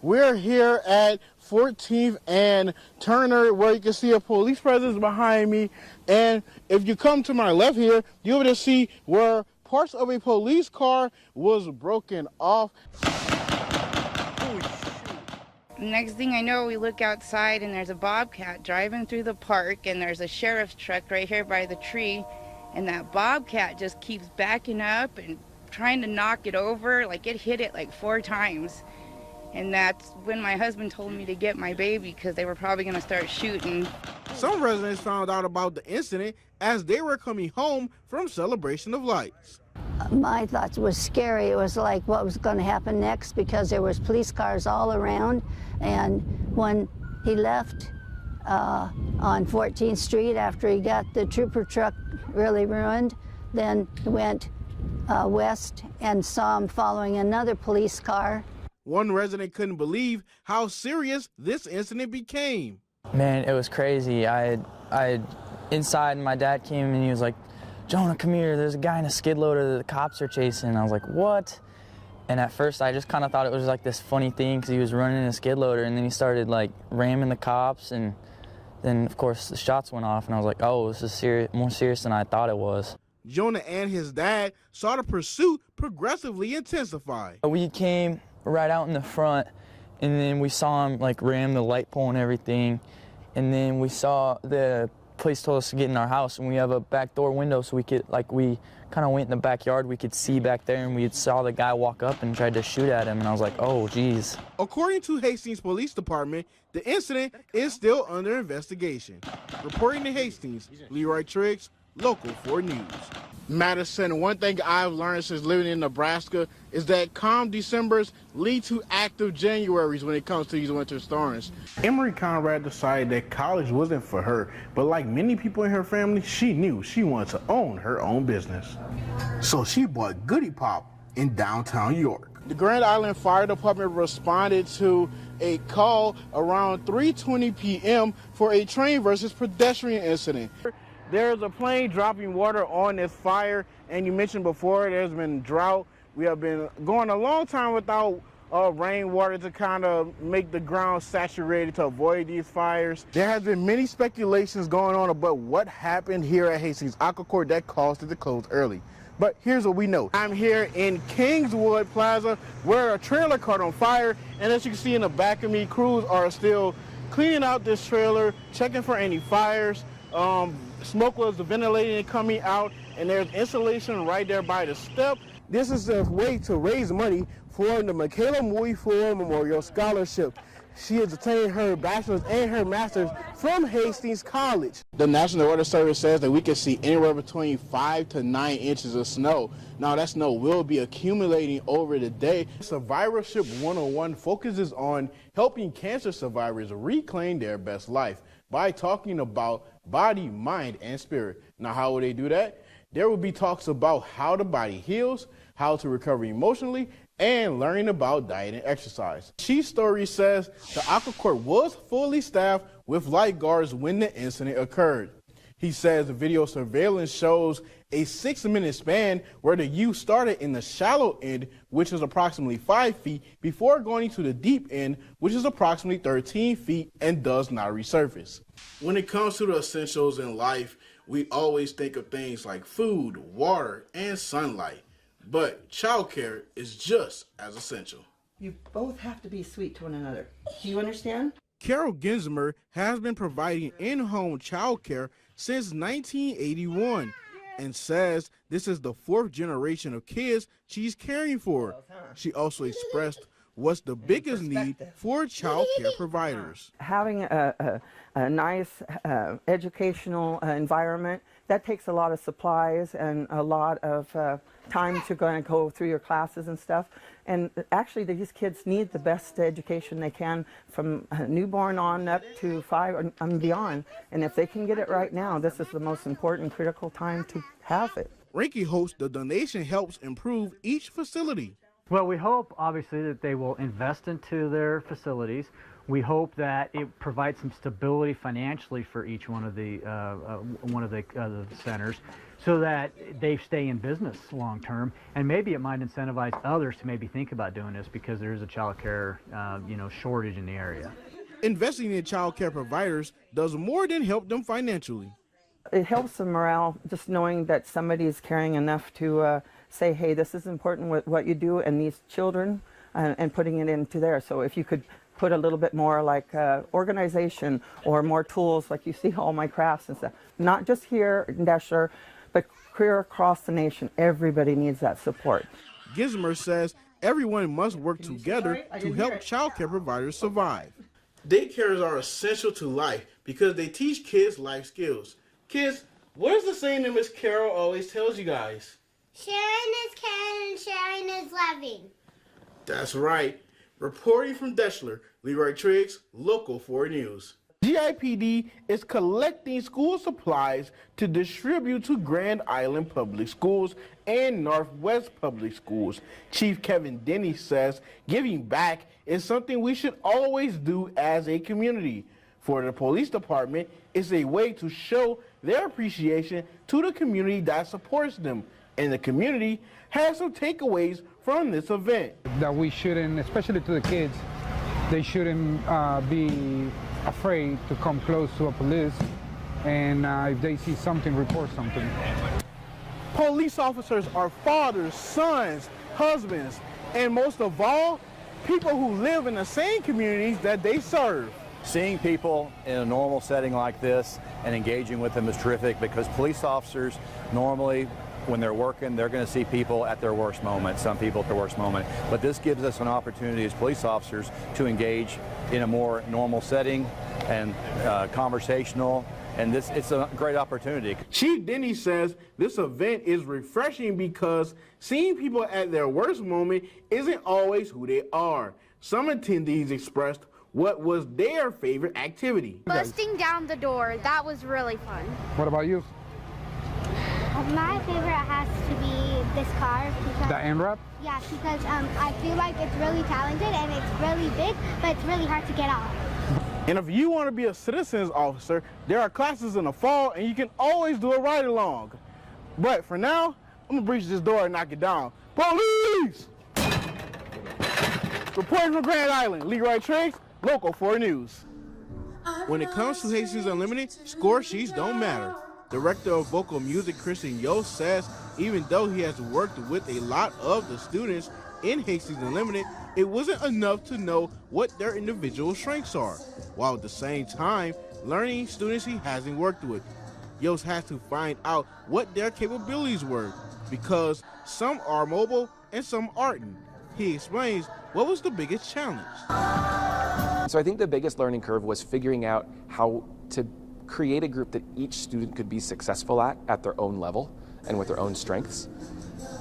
We're here at 14th and Turner, where you can see a police presence behind me. And if you come to my left here, you'll be able to see where parts of a police car was broken off. Next thing I know, we look outside and there's a bobcat driving through the park, and there's a sheriff's truck right here by the tree, and that bobcat just keeps backing up and trying to knock it over. Like, it hit it like 4 times. And that's when my husband told me to get my baby, because they were probably going to start shooting. Some residents found out about the incident as they were coming home from Celebration of Lights. My thoughts was scary. It was like what was going to happen next, because there was police cars all around. And when he left on 14th Street after he got the trooper truck really ruined, then went west and saw him following another police car. One resident couldn't believe how serious this incident became. Man, it was crazy. I inside, and my dad came and he was like, "Jonah, come here, there's a guy in a skid loader that the cops are chasing." I was like, "What?" And at first I just kind of thought it was like this funny thing because he was running in a skid loader, and then he started like ramming the cops, and then of course the shots went off, and I was like, "Oh, this is more serious than I thought it was." Jonah and his dad saw the pursuit progressively intensify. We came right out in the front, and then we saw him like ram the light pole and everything, and then we saw the police told us to get in our house, and we have a back door window, so we could, like, we kind of went in the backyard, we could see back there, and we saw the guy walk up and tried to shoot at him, and I was like, oh geez. According to Hastings Police Department, the incident is still under investigation. Reporting to Hastings, Leroy Triggs, Local 4 News. Madison, one thing I've learned since living in Nebraska is that calm Decembers lead to active Januaries when it comes to these winter storms. Emery Conrad decided that college wasn't for her, but like many people in her family, she knew she wanted to own her own business. So she bought Goody Pop in downtown York. The Grand Island Fire Department responded to a call around 3:20 p.m. for a train versus pedestrian incident. There's a plane dropping water on this fire, and you mentioned before there's been drought. We have been going a long time without rainwater to kind of make the ground saturated to avoid these fires. There has been many speculations going on about what happened here at Hastings Aqua Court that caused it to close early. But here's what we know. I'm here in Kingswood Plaza where a trailer caught on fire, and as you can see in the back of me, crews are still cleaning out this trailer, checking for any fires. Smoke was ventilating and coming out, and there's insulation right there by the step. This is a way to raise money for the Michaela Mui Ford Memorial Scholarship. She has attained her bachelor's and her master's from Hastings College. The National Weather Service says that we can see anywhere between 5 to 9 inches of snow. Now that snow will be accumulating over the day. Survivorship 101 focuses on helping cancer survivors reclaim their best life by talking about body, mind, and spirit. Now, how will they do that? There will be talks about how the body heals, how to recover emotionally, and learning about diet and exercise. Chief Story says the Aqua Court was fully staffed with lifeguards when the incident occurred. He says the video surveillance shows a 6-minute span where the youth started in the shallow end, which is approximately 5 feet, before going to the deep end, which is approximately 13 feet and does not resurface. When it comes to the essentials in life, we always think of things like food, water, and sunlight. But childcare is just as essential. You both have to be sweet to one another. Do you understand? Carol Ginsmer has been providing in-home childcare since 1981 and says this is the 4th generation of kids she's caring for. She also expressed what's the biggest need for child care providers. Having a nice educational environment, that takes a lot of supplies and a lot of time to go through your classes and stuff. And actually, these kids need the best education they can from newborn on up to 5 and beyond. And if they can get it right now, this is the most important, critical time to have it. Rinky hopes the donation helps improve each facility. Well, we hope, obviously, that they will invest into their facilities. We hope that it provides some stability financially for each one of the centers, so that they stay in business long term, and maybe it might incentivize others to maybe think about doing this because there is a child care shortage in the area. Investing in child care providers does more than help them financially. It helps the morale just knowing that somebody is caring enough to say, hey, this is important what you do and these children, and putting it into there. So if you could put a little bit more like organization or more tools, like you see all my crafts and stuff, not just here in Deshler, but clear across the nation. Everybody needs that support. Gizmer says everyone must work together to help child care providers survive. Daycares are essential to life because they teach kids life skills. Kids, what is the saying that Miss Carol always tells you guys? Sharing is caring and sharing is loving. That's right. Reporting from Deshler, Leroy Triggs, Local 4 News. GIPD is collecting school supplies to distribute to Grand Island Public Schools and Northwest Public Schools. Chief Kevin Denny says giving back is something we should always do as a community. For the police department, it's a way to show their appreciation to the community that supports them. And the community has some takeaways from this event. That we shouldn't, especially to the kids, they shouldn't be afraid to come close to a police, and if they see something, report something. Police officers are fathers, sons, husbands, and most of all, people who live in the same communities that they serve. Seeing people in a normal setting like this and engaging with them is terrific, because police officers normally, when they're working, they're going to see people at their worst moment, some people at their worst moment. But this gives us an opportunity as police officers to engage in a more normal setting and conversational, and it's a great opportunity. Chief Denny says this event is refreshing because seeing people at their worst moment isn't always who they are. Some attendees expressed what was their favorite activity. Busting down the door, that was really fun. What about you? My favorite has to be this car. Because, The NRAP? yeah, because I feel like it's really talented and it's really big, but it's really hard to get off. And if you want to be a citizens officer, there are classes in the fall and you can always do a ride along. But for now, I'm gonna breach this door and knock it down. Police! Reporting from Grand Island, Leroy Triggs, Local 4 News. When it comes to Hastings Unlimited, score sheets don't matter. Director of Vocal Music Christian Yost says even though he has worked with a lot of the students in Hastings Unlimited, it wasn't enough to know what their individual strengths are, while at the same time learning students he hasn't worked with. Yost has to find out what their capabilities were, because some are mobile and some aren't. He explains what was the biggest challenge. So I think the biggest learning curve was figuring out how to create a group that each student could be successful at their own level and with their own strengths.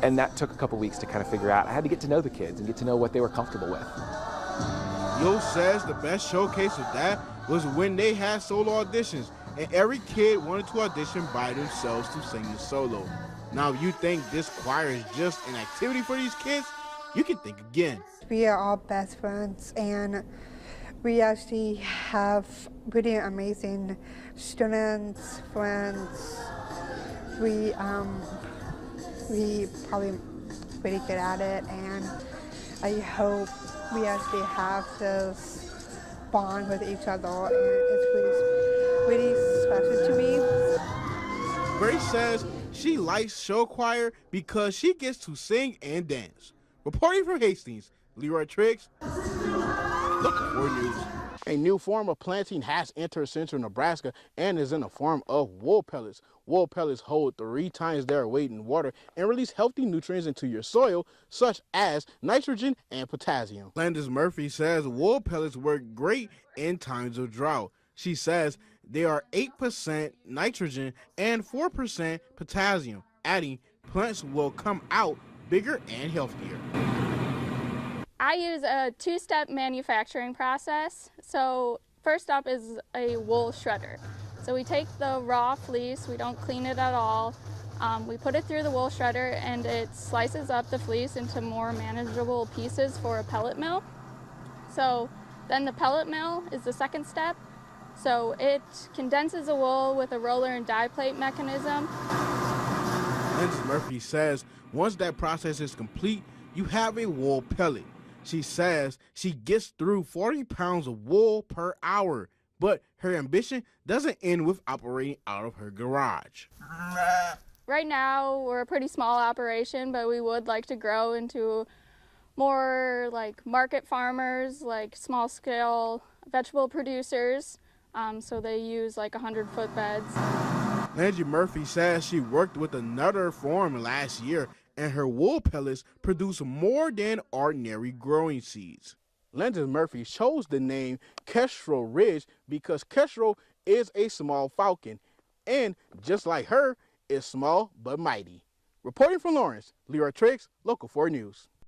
And that took a couple weeks to kind of figure out. I had to get to know the kids and get to know what they were comfortable with. Yost says the best showcase of that was when they had solo auditions and every kid wanted to audition by themselves to sing the solo. Now, if you think this choir is just an activity for these kids, you can think again. We are all best friends, and we actually have really amazing students, friends. We probably pretty good at it, and I hope we actually have this bond with each other, and it's really special to me. Grace says she likes show choir because she gets to sing and dance. Reporting from Hastings, Leroy Triggs, Local 4 News. A new form of planting has entered central Nebraska and is in the form of wool pellets. Wool pellets hold 3 times their weight in water and release healthy nutrients into your soil, such as nitrogen and potassium. Landis Murphy says wool pellets work great in times of drought. She says they are 8% nitrogen and 4% potassium, adding plants will come out bigger and healthier. I use a 2-step manufacturing process. So first up is a wool shredder. So we take the raw fleece, we don't clean it at all. We put it through the wool shredder and it slices up the fleece into more manageable pieces for a pellet mill. So then the pellet mill is the second step. So it condenses the wool with a roller and die plate mechanism. Lindsay Murphy says once that process is complete, you have a wool pellet. She says she gets through 40 pounds of wool per hour, but her ambition doesn't end with operating out of her garage. Right now, we're a pretty small operation, but we would like to grow into more like market farmers, like small-scale vegetable producers, so they use like 100-foot beds. Lindsay Murphy says she worked with another farm last year and her wool pellets produce more than ordinary growing seeds. Lindsay Murphy chose the name Kestrel Ridge because Kestrel is a small falcon and, just like her, is small but mighty. Reporting from Lawrence, Leroy Triggs, Local 4 News.